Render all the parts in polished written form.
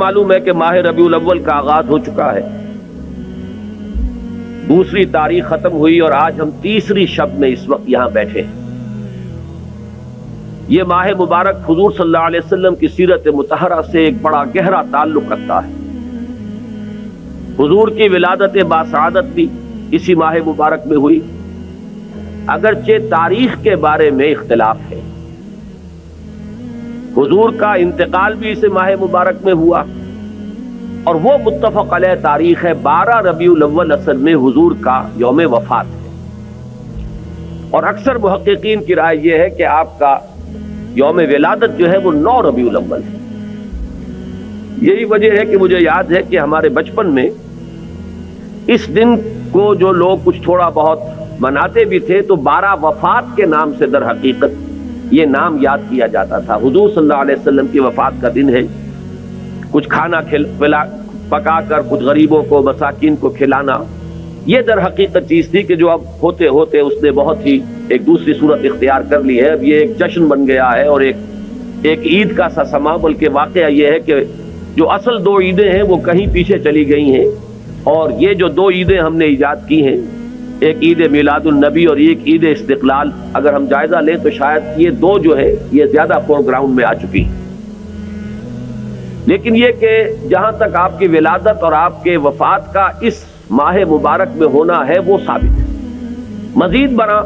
معلوم ہے کہ ماہ ربیع الاول کا آغاز ہو چکا ہے، دوسری تاریخ ختم ہوئی اور آج ہم تیسری شب میں اس وقت یہاں بیٹھے ہیں۔ یہ ماہ مبارک حضور صلی اللہ علیہ وسلم کی سیرت مطہرہ سے ایک بڑا گہرا تعلق رکھتا ہے۔ حضور کی ولادت باسعادت بھی اسی ماہ مبارک میں ہوئی، اگرچہ تاریخ کے بارے میں اختلاف ہے۔ حضور کا انتقال بھی اس ماہ مبارک میں ہوا، اور وہ متفق علیہ تاریخ ہے 12 ربیع الاول اصل میں حضور کا یوم وفات ہے، اور اکثر محققین کی رائے یہ ہے کہ آپ کا یوم ولادت جو ہے وہ 9 ربیع الاول ہے۔ یہی وجہ ہے کہ مجھے یاد ہے کہ ہمارے بچپن میں اس دن کو جو لوگ کچھ تھوڑا بہت مناتے بھی تھے تو 12 وفات کے نام سے در حقیقت یہ نام یاد کیا جاتا تھا۔ حضور صلی اللہ علیہ وسلم کی وفات کا دن ہے، کچھ کھانا پکا کر کچھ غریبوں کو مساکین کو کھلانا، یہ در حقیقت چیز تھی کہ جو اب ہوتے ہوتے اس نے بہت ہی ایک دوسری صورت اختیار کر لی ہے۔ اب یہ ایک جشن بن گیا ہے اور ایک عید کا سا سما، بلکہ واقعہ یہ ہے کہ جو اصل 2 عیدیں ہیں وہ کہیں پیچھے چلی گئی ہیں، اور یہ جو 2 عیدیں ہم نے ایجاد کی ہیں، ایک عید میلاد النبی اور ایک عید استقلال، اگر ہم جائزہ لیں تو شاید یہ 2 جو ہے یہ زیادہ فور گراؤنڈ میں آ چکی ہیں۔ لیکن یہ کہ جہاں تک آپ کی ولادت اور آپ کے وفات کا اس ماہ مبارک میں ہونا ہے وہ ثابت ہے۔ مزید برآں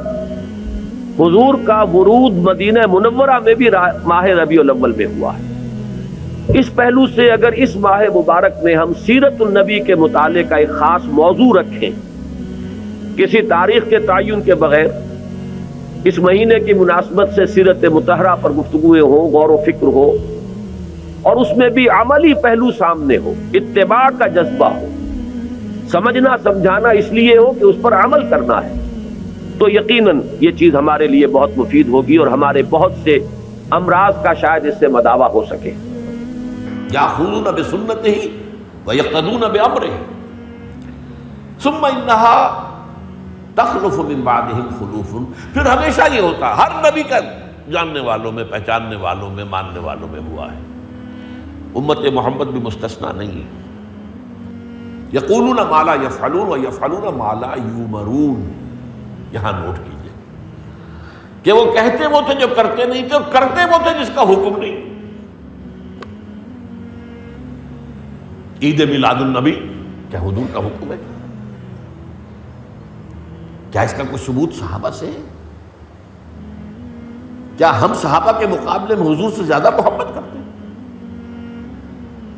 حضور کا ورود مدینہ منورہ میں بھی ماہ ربیع الاول میں ہوا ہے۔ اس پہلو سے اگر اس ماہ مبارک میں ہم سیرت النبی کے مطالعے کا ایک خاص موضوع رکھیں، کسی تاریخ کے تعین کے بغیر اس مہینے کی مناسبت سے سیرت مطہرہ پر گفتگویں ہوں، غور و فکر ہو، اور اس میں بھی عملی پہلو سامنے ہو، اتباع کا جذبہ ہو، سمجھنا سمجھانا اس لیے ہو کہ اس پر عمل کرنا ہے، تو یقیناً یہ چیز ہمارے لیے بہت مفید ہوگی اور ہمارے بہت سے امراض کا شاید اس سے مداوع ہو سکے۔ یاخذون بسنتہ ویقتدون بامرہ ثم انہا تخلف من بعدہم خلوف۔ پھر ہمیشہ یہ ہوتا، ہر نبی کا جاننے والوں میں، پہچاننے والوں میں، ماننے والوں میں ہوا ہے، امت محمد بھی مستثنیٰ نہیں ہے۔ یقولون ما لا یفعلون ویفعلون ما لا یؤمرون۔ یہاں نوٹ کیجئے کہ وہ کہتے وہ تھے جو کرتے نہیں تھے، اور کرتے وہ تھے جس کا حکم نہیں۔ عید میلاد النبی کیا حضور کا حکم ہے؟ کیا اس کا کوئی ثبوت صحابہ سے ہے؟ کیا ہم صحابہ کے مقابلے میں حضور سے زیادہ محبت کرتے ہیں؟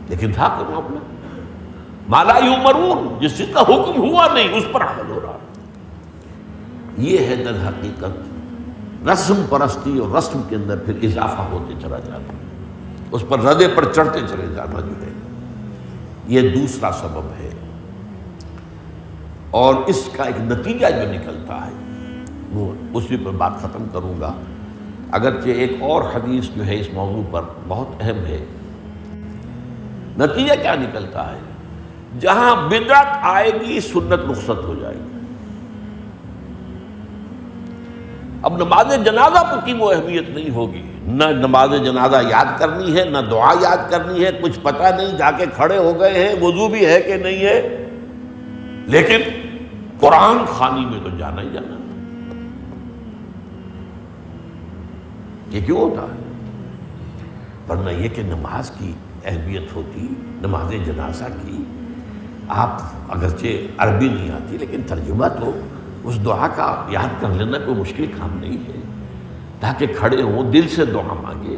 لیکن تھا کوئی معاملہ ما لا یؤمرون، جس چیز کا حکم ہوا نہیں اس پر عمل ہو رہا۔ یہ ہے در حقیقت رسم پرستی، اور رسم کے اندر پھر اضافہ ہوتے چلا جاتا، اس پر ردے پر چڑھتے چلے جانا جو ہے، یہ دوسرا سبب ہے۔ اور اس کا ایک نتیجہ جو نکلتا ہے وہ اسی پر بات ختم کروں گا، اگرچہ ایک اور حدیث جو ہے اس موضوع پر بہت اہم ہے۔ نتیجہ کیا نکلتا ہے؟ جہاں بدعت آئے گی سنت رخصت ہو جائے گی۔ اب نماز جنازہ کی وہ اہمیت نہیں ہوگی، نہ نماز جنازہ یاد کرنی ہے، نہ دعا یاد کرنی ہے، کچھ پتہ نہیں، جا کے کھڑے ہو گئے ہیں، وضو بھی ہے کہ نہیں ہے، لیکن قرآن خوانی میں تو جانا ہی جانا۔ یہ کیوں ہوتا ہے؟ ورنہ یہ کہ نماز کی اہمیت ہوتی، نماز جنازہ کی، آپ اگرچہ عربی نہیں آتی لیکن ترجمہ تو اس دعا کا یاد کر لینا کوئی مشکل کام نہیں ہے، تاکہ کھڑے ہوں، دل سے دعا مانگے،